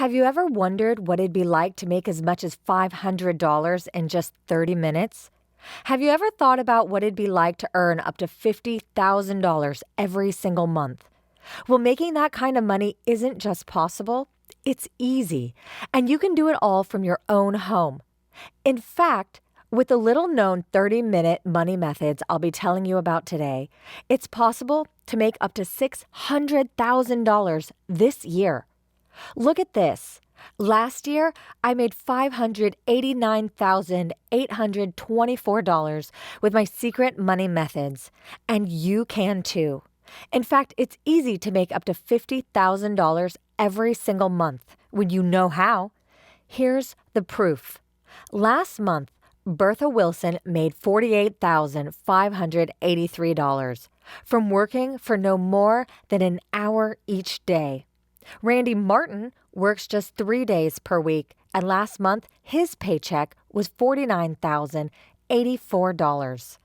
Have you ever wondered what it'd be like to make as much as $500 in just 30 minutes? Have you ever thought about what it'd be like to earn up to $50,000 every single month? Well, making that kind of money isn't just possible, it's easy, and you can do it all from your own home. In fact, with the little known 30-minute money methods I'll be telling you about today, it's possible to make up to $600,000 this year. Look at this. Last year, I made $589,824 with my secret money methods, and you can too. In fact, it's easy to make up to $50,000 every single month when you know how. Here's the proof. Last month, Bertha Wilson made $48,583 from working for no more than an hour each day. Randy Martin works just 3 days per week, and last month his paycheck was $49,084.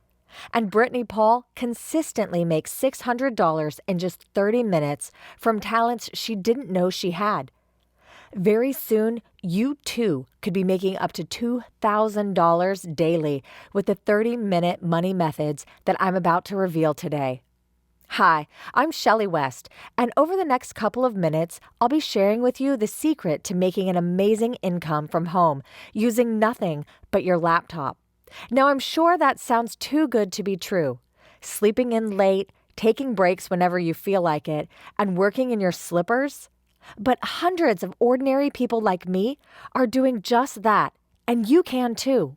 And Brittany Paul consistently makes $600 in just 30 minutes from talents she didn't know she had. Very soon, you too could be making up to $2,000 daily with the 30-minute money methods that I'm about to reveal today. Hi, I'm Shelley West, and over the next couple of minutes, I'll be sharing with you the secret to making an amazing income from home using nothing but your laptop. Now, I'm sure that sounds too good to be true. Sleeping in late, taking breaks whenever you feel like it, and working in your slippers? But hundreds of ordinary people like me are doing just that, and you can too.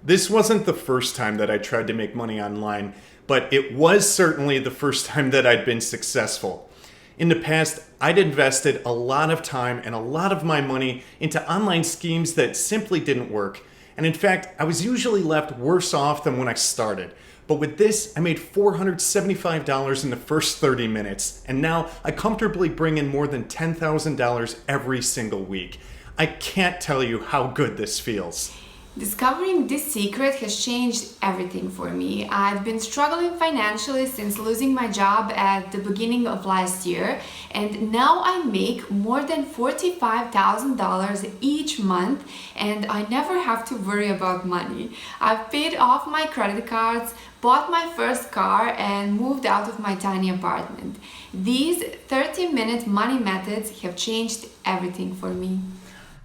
This wasn't the first time that I tried to make money online, but it was certainly the first time that I'd been successful. In the past, I'd invested a lot of time and a lot of my money into online schemes that simply didn't work. And in fact, I was usually left worse off than when I started. But with this, I made $475 in the first 30 minutes, and now I comfortably bring in more than $10,000 every single week. I can't tell you how good this feels. Discovering this secret has changed everything for me. I've been struggling financially since losing my job at the beginning of last year, and now I make more than $45,000 each month, and I never have to worry about money. I've paid off my credit cards, bought my first car, and moved out of my tiny apartment. These 30-minute money methods have changed everything for me.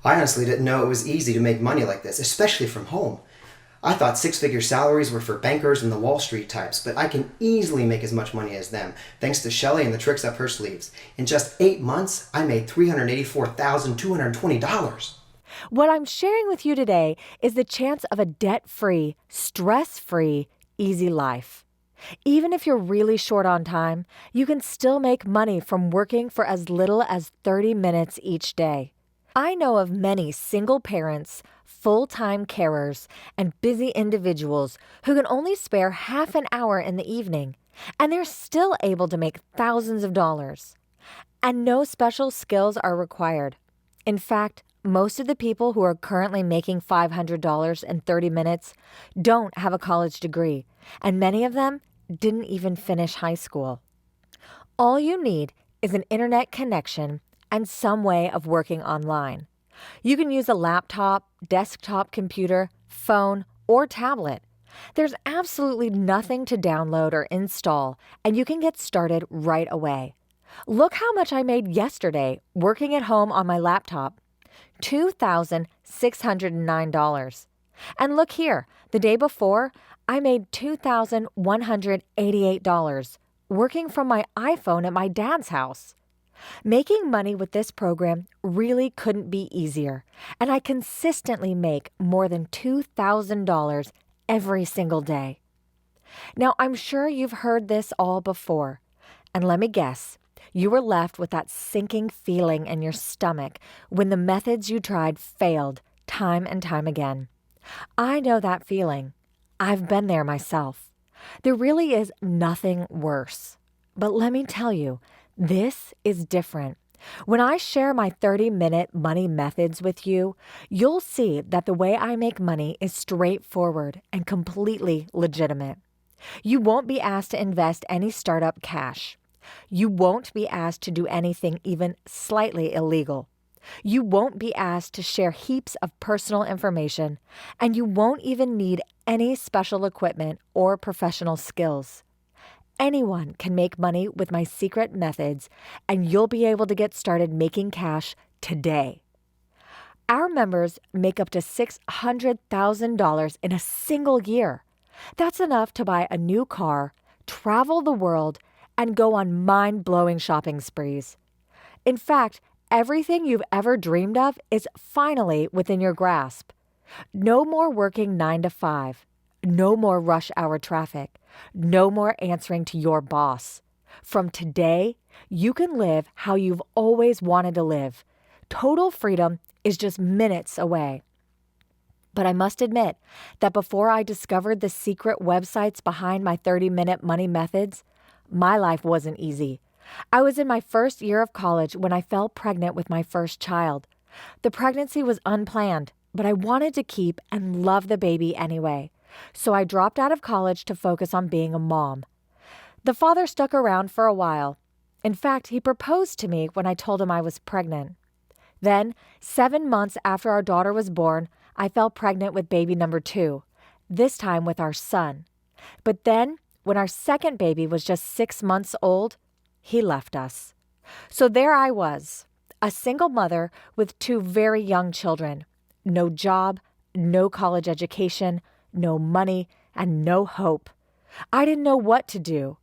I honestly didn't know it was easy to make money like this, especially from home. I thought six-figure salaries were for bankers and the Wall Street types, but I can easily make as much money as them, thanks to Shelley and the tricks up her sleeves. In just 8 months, I made $384,220. What I'm sharing with you today is the chance of a debt-free, stress-free, easy life. Even if you're really short on time, you can still make money from working for as little as 30 minutes each day. I know of many single parents, full-time carers, and busy individuals who can only spare half an hour in the evening, and they're still able to make thousands of dollars. And no special skills are required. In fact, most of the people who are currently making $500 in 30 minutes don't have a college degree, and many of them didn't even finish high school. All you need is an internet connection and some way of working online. You can use a laptop, desktop computer, phone, or tablet. There's absolutely nothing to download or install, and you can get started right away. Look how much I made yesterday working at home on my laptop. $2,609. And look here, the day before, I made $2,188 working from my iPhone at my dad's house. Making money with this program really couldn't be easier, and I consistently make more than $2,000 every single day. Now, I'm sure you've heard this all before, and let me guess, you were left with that sinking feeling in your stomach when the methods you tried failed time and time again. I know that feeling. I've been there myself. There really is nothing worse. But let me tell you, this is different. When I share my 30-minute money methods with you, you'll see that the way I make money is straightforward and completely legitimate. You won't be asked to invest any startup cash. You won't be asked to do anything even slightly illegal. You won't be asked to share heaps of personal information, and you won't even need any special equipment or professional skills. Anyone can make money with my secret methods, and you'll be able to get started making cash today. Our members make up to $600,000 in a single year. That's enough to buy a new car, travel the world, and go on mind-blowing shopping sprees. In fact, everything you've ever dreamed of is finally within your grasp. No more working 9 to 5. No more rush hour traffic. No more answering to your boss. From today, you can live how you've always wanted to live. Total freedom is just minutes away. But I must admit that before I discovered the secret websites behind my 30-minute money methods, my life wasn't easy. I was in my first year of college when I fell pregnant with my first child. The pregnancy was unplanned, but I wanted to keep and love the baby anyway. So I dropped out of college to focus on being a mom. The father stuck around for a while. In fact, he proposed to me when I told him I was pregnant. Then, 7 months after our daughter was born, I fell pregnant with baby number 2, this time with our son. But then, when our second baby was just 6 months old, he left us. So there I was, a single mother with 2 very young children. No job, no college education, no money, and no hope. I didn't know what to do.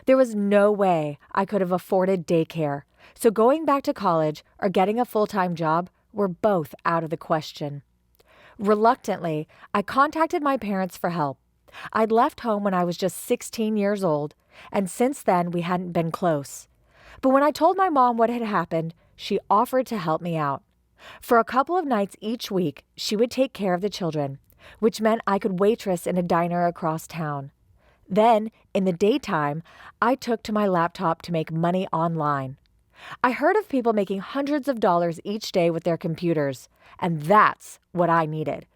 There was no way I could have afforded daycare, so going back to college or getting a full-time job were both out of the question. Reluctantly, I contacted my parents for help. I'd left home when I was just 16 years old, and since then we hadn't been close. But when I told my mom what had happened, she offered to help me out. For a couple of nights each week, she would take care of the children, which meant I could waitress in a diner across town. Then, in the daytime, I took to my laptop to make money online. I heard of people making hundreds of dollars each day with their computers, and that's what I needed.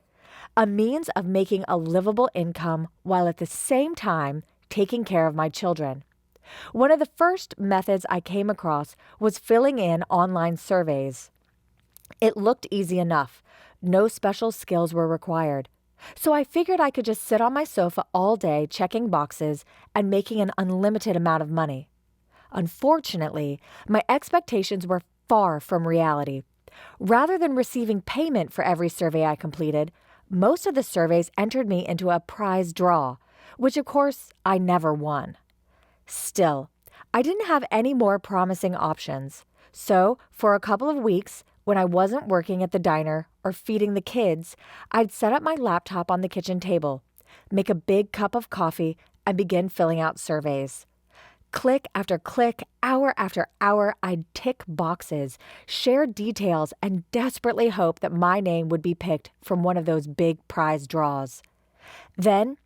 A means of making a livable income while at the same time taking care of my children. One of the first methods I came across was filling in online surveys. It looked easy enough. No special skills were required. So I figured I could just sit on my sofa all day checking boxes and making an unlimited amount of money. Unfortunately, my expectations were far from reality. Rather than receiving payment for every survey I completed, most of the surveys entered me into a prize draw, which of course I never won. Still, I didn't have any more promising options. So, for a couple of weeks, when I wasn't working at the diner or feeding the kids, I'd set up my laptop on the kitchen table, make a big cup of coffee, and begin filling out surveys. Click after click, hour after hour, I'd tick boxes, share details, and desperately hope that my name would be picked from one of those big prize draws. Then,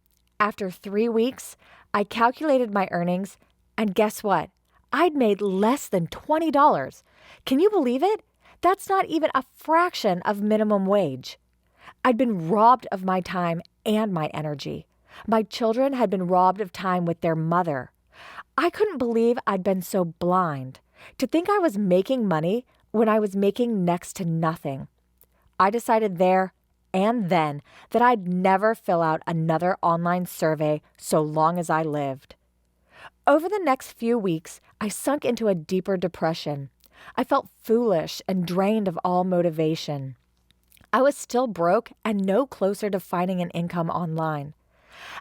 after 3 weeks, I calculated my earnings, and guess what? I'd made less than $20. Can you believe it? That's not even a fraction of minimum wage. I'd been robbed of my time and my energy. My children had been robbed of time with their mother. I couldn't believe I'd been so blind to think I was making money when I was making next to nothing. I decided there and then that I'd never fill out another online survey so long as I lived. Over the next few weeks, I sunk into a deeper depression. I felt foolish and drained of all motivation. I was still broke and no closer to finding an income online.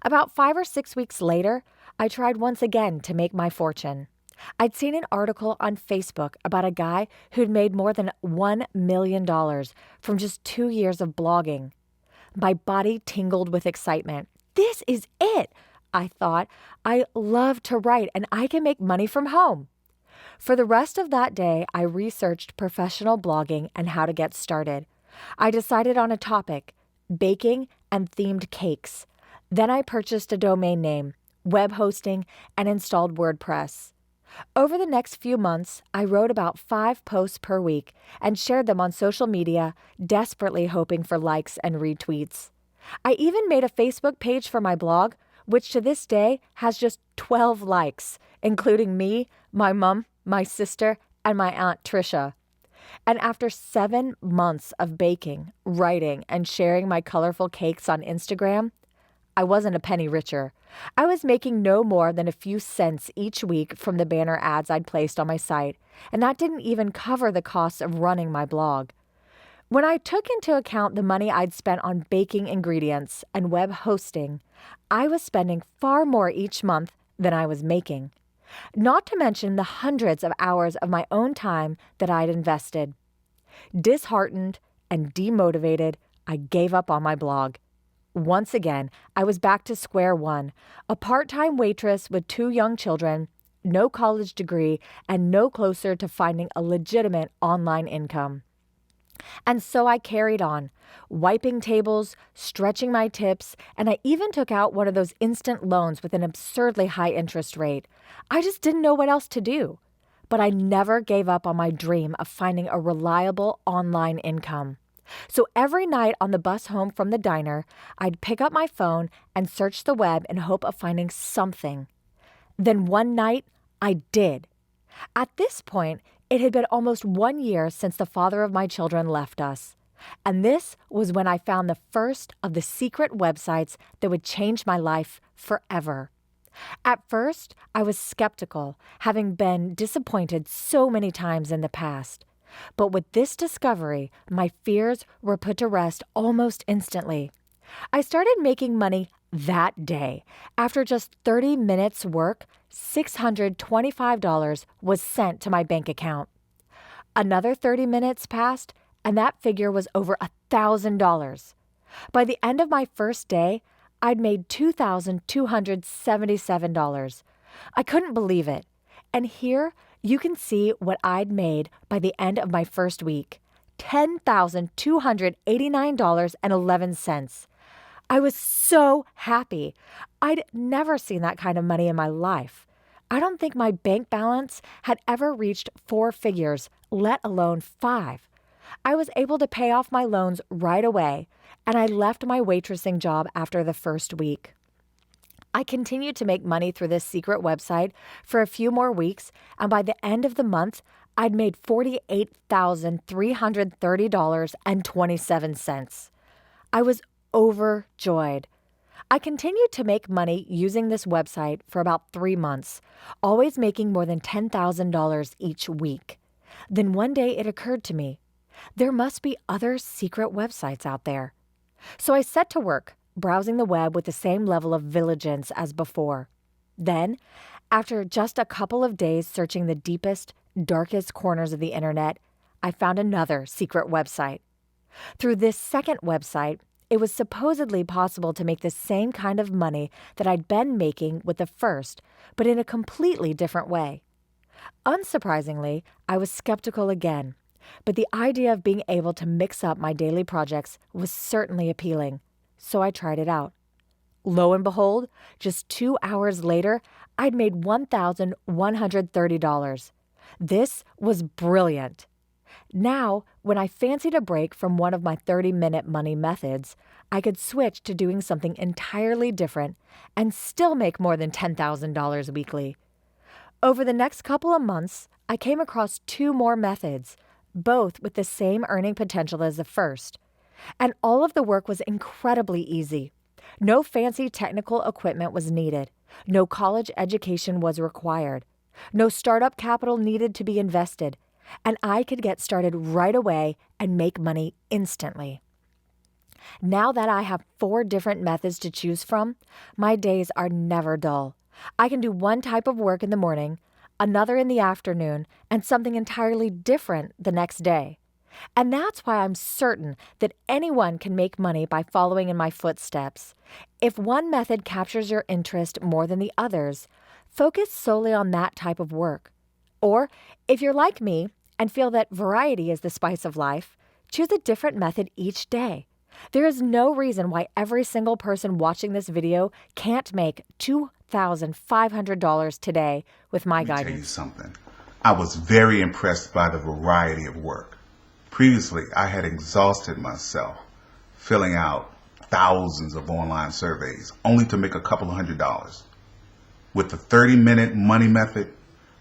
About 5 or 6 weeks later, I tried once again to make my fortune. I'd seen an article on Facebook about a guy who'd made more than $1 million from just 2 years of blogging. My body tingled with excitement. This is it, I thought. I love to write and I can make money from home. For the rest of that day, I researched professional blogging and how to get started. I decided on a topic, baking and themed cakes. Then I purchased a domain name, web hosting, and installed WordPress. Over the next few months, I wrote about 5 posts per week and shared them on social media, desperately hoping for likes and retweets. I even made a Facebook page for my blog, which to this day has just 12 likes, including me, my mom, my sister, and my Aunt Trisha. And after 7 months of baking, writing, and sharing my colorful cakes on Instagram, I wasn't a penny richer. I was making no more than a few cents each week from the banner ads I'd placed on my site, and that didn't even cover the costs of running my blog. When I took into account the money I'd spent on baking ingredients and web hosting, I was spending far more each month than I was making. Not to mention the hundreds of hours of my own time that I'd invested. Disheartened and demotivated, I gave up on my blog. Once again, I was back to square one, a part-time waitress with 2 young children, no college degree, and no closer to finding a legitimate online income. And so I carried on, wiping tables, stretching my tips, and I even took out one of those instant loans with an absurdly high interest rate. I just didn't know what else to do. But I never gave up on my dream of finding a reliable online income. So every night on the bus home from the diner, I'd pick up my phone and search the web in hope of finding something. Then one night, I did. At this point, it had been almost 1 year since the father of my children left us. And this was when I found the first of the secret websites that would change my life forever. At first, I was skeptical, having been disappointed so many times in the past. But with this discovery, my fears were put to rest almost instantly. I started making money that day. After just 30 minutes work, $625 was sent to my bank account. Another 30 minutes passed, and that figure was over $1,000. By the end of my first day, I'd made $2,277. I couldn't believe it. And here you can see what I'd made by the end of my first week, $10,289.11. I was so happy. I'd never seen that kind of money in my life. I don't think my bank balance had ever reached 4 figures, let alone 5. I was able to pay off my loans right away, and I left my waitressing job after the first week. I continued to make money through this secret website for a few more weeks, and by the end of the month, I'd made $48,330.27. I was overjoyed. I continued to make money using this website for about 3 months, always making more than $10,000 each week. Then one day it occurred to me, there must be other secret websites out there. So I set to work, browsing the web with the same level of vigilance as before. Then, after just a couple of days searching the deepest, darkest corners of the internet, I found another secret website. Through this second website, it was supposedly possible to make the same kind of money that I'd been making with the first, but in a completely different way. Unsurprisingly, I was skeptical again, but the idea of being able to mix up my daily projects was certainly appealing, so I tried it out. Lo and behold, just 2 hours later, I'd made $1,130. This was brilliant. Now, when I fancied a break from one of my 30-minute money methods, I could switch to doing something entirely different and still make more than $10,000 weekly. Over the next couple of months, I came across 2 more methods, both with the same earning potential as the first. And all of the work was incredibly easy. No fancy technical equipment was needed. No college education was required. No startup capital needed to be invested. And I could get started right away and make money instantly. Now that I have 4 different methods to choose from, my days are never dull. I can do one type of work in the morning, another in the afternoon, and something entirely different the next day. And that's why I'm certain that anyone can make money by following in my footsteps. If one method captures your interest more than the others, focus solely on that type of work. Or, if you're like me and feel that variety is the spice of life, choose a different method each day. There is no reason why every single person watching this video can't make $2,500 today with my guidance. Let me tell you something. I was very impressed by the variety of work. Previously, I had exhausted myself filling out thousands of online surveys only to make a couple of $100s. With the 30-minute money method,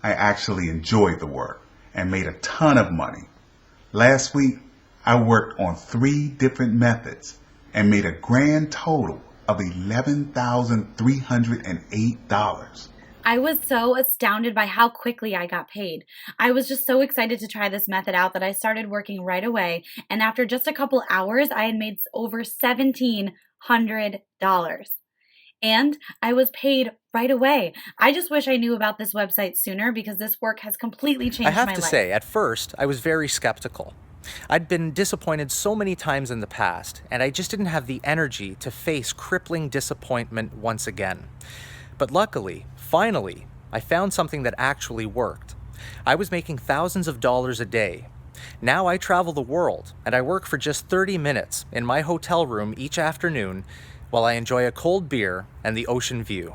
I actually enjoyed the work and made a ton of money. Last week, I worked on 3 different methods and made a grand total of $11,308. I was so astounded by how quickly I got paid. I was just so excited to try this method out that I started working right away, and after just a couple hours, I had made over $1,700. And I was paid right away. I just wish I knew about this website sooner because this work has completely changed my life. I have to say, at first, I was very skeptical. I'd been disappointed so many times in the past, and I just didn't have the energy to face crippling disappointment once again. But luckily, finally, I found something that actually worked. I was making thousands of dollars a day. Now I travel the world, and I work for just 30 minutes in my hotel room each afternoon while I enjoy a cold beer and the ocean view.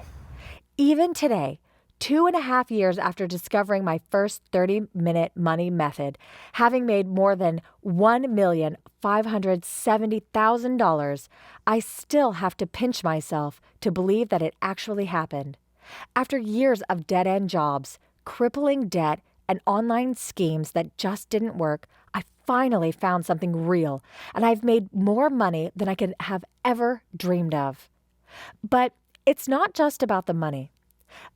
Even today, 2.5 years after discovering my first 30-minute money method, having made more than $1,570,000, I still have to pinch myself to believe that it actually happened. After years of dead-end jobs, crippling debt, and online schemes that just didn't work, I finally found something real, and I've made more money than I could have ever dreamed of. But it's not just about the money.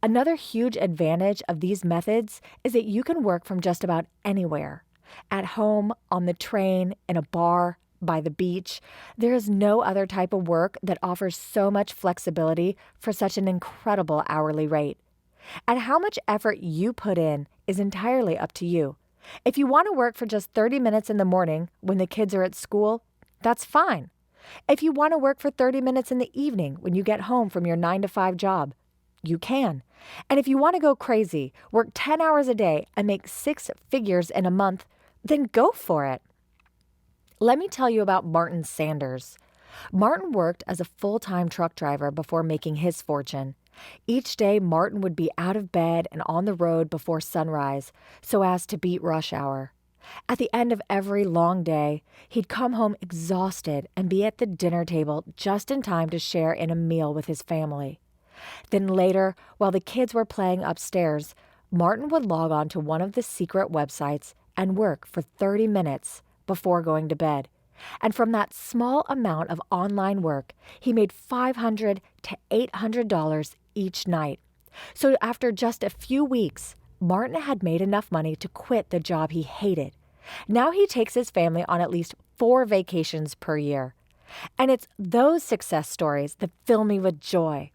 Another huge advantage of these methods is that you can work from just about anywhere. At home, on the train, in a bar, by the beach. There is no other type of work that offers so much flexibility for such an incredible hourly rate. And how much effort you put in is entirely up to you. If you want to work for just 30 minutes in the morning when the kids are at school, that's fine. If you want to work for 30 minutes in the evening when you get home from your 9-to-5 job, you can. And if you want to go crazy, work 10 hours a day and make 6 figures in a month, then go for it. Let me tell you about Martin Sanders. Martin worked as a full-time truck driver before making his fortune. Each day, Martin would be out of bed and on the road before sunrise so as to beat rush hour. At the end of every long day, he'd come home exhausted and be at the dinner table just in time to share in a meal with his family. Then later, while the kids were playing upstairs, Martin would log on to one of the secret websites and work for 30 minutes before going to bed. And from that small amount of online work, he made $500 to $800 each night. So after just a few weeks, Martin had made enough money to quit the job he hated. Now he takes his family on at least 4 vacations per year. And it's those success stories that fill me with joy.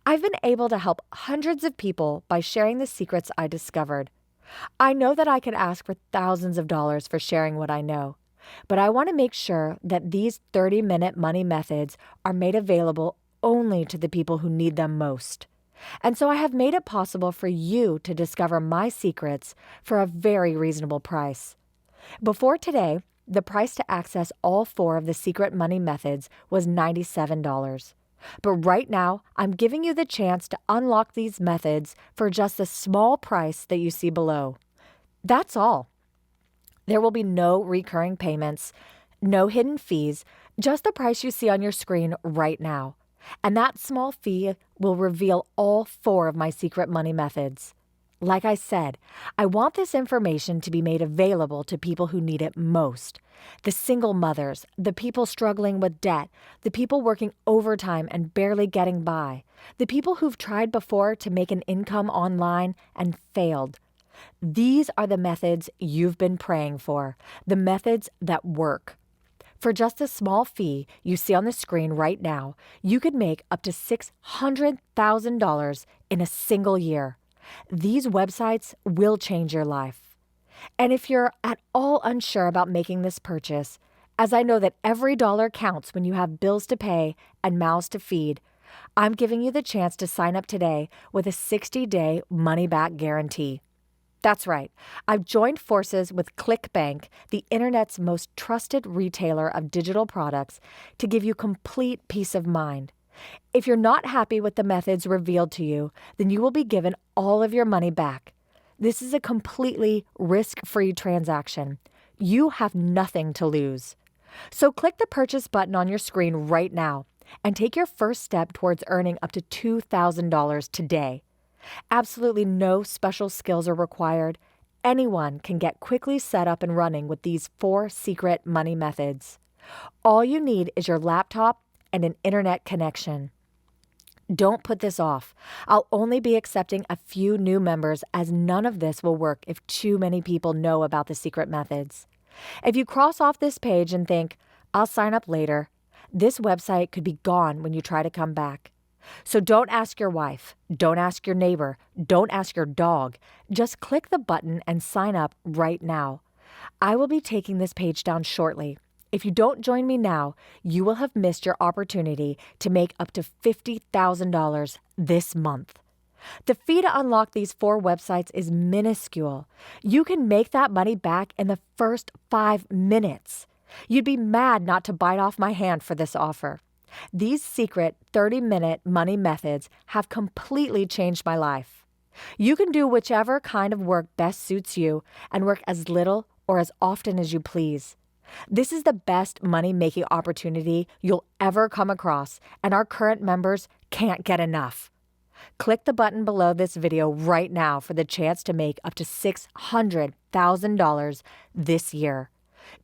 I've been able to help hundreds of people by sharing the secrets I discovered. I know that I could ask for thousands of dollars for sharing what I know, but I want to make sure that these 30-minute money methods are made available only to the people who need them most. And so I have made it possible for you to discover my secrets for a very reasonable price. Before today, the price to access all 4 of the secret money methods was $97. But right now, I'm giving you the chance to unlock these methods for just the small price that you see below. That's all. There will be no recurring payments, no hidden fees, just the price you see on your screen right now. And that small fee will reveal all 4 of my secret money methods. Like I said, I want this information to be made available to people who need it most. The single mothers, the people struggling with debt, the people working overtime and barely getting by, the people who've tried before to make an income online and failed. These are the methods you've been praying for, the methods that work. For just a small fee you see on the screen right now, you could make up to $600,000 in a single year. These websites will change your life. And if you're at all unsure about making this purchase, as I know that every dollar counts when you have bills to pay and mouths to feed, I'm giving you the chance to sign up today with a 60-day money-back guarantee. That's right. I've joined forces with ClickBank, the internet's most trusted retailer of digital products, to give you complete peace of mind. If you're not happy with the methods revealed to you, then you will be given all of your money back. This is a completely risk-free transaction. You have nothing to lose. So click the purchase button on your screen right now and take your first step towards earning up to $2,000 today. Absolutely no special skills are required. anyone can get quickly set up and running with these 4 secret money methods. All you need is your laptop and an internet connection. Don't put this off. I'll only be accepting a few new members, as none of this will work if too many people know about the secret methods. If you cross off this page and think, I'll sign up later, this website could be gone when you try to come back. So don't ask your wife, don't ask your neighbor, don't ask your dog. Just click the button and sign up right now. I will be taking this page down shortly. If you don't join me now, you will have missed your opportunity to make up to $50,000 this month. The fee to unlock these 4 websites is minuscule. You can make that money back in the first 5 minutes. You'd be mad not to bite off my hand for this offer. These secret 30-minute money methods have completely changed my life. You can do whichever kind of work best suits you and work as little or as often as you please. This is the best money-making opportunity you'll ever come across, and our current members can't get enough. Click the button below this video right now for the chance to make up to $600,000 this year.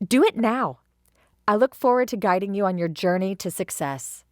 Do it now. I look forward to guiding you on your journey to success.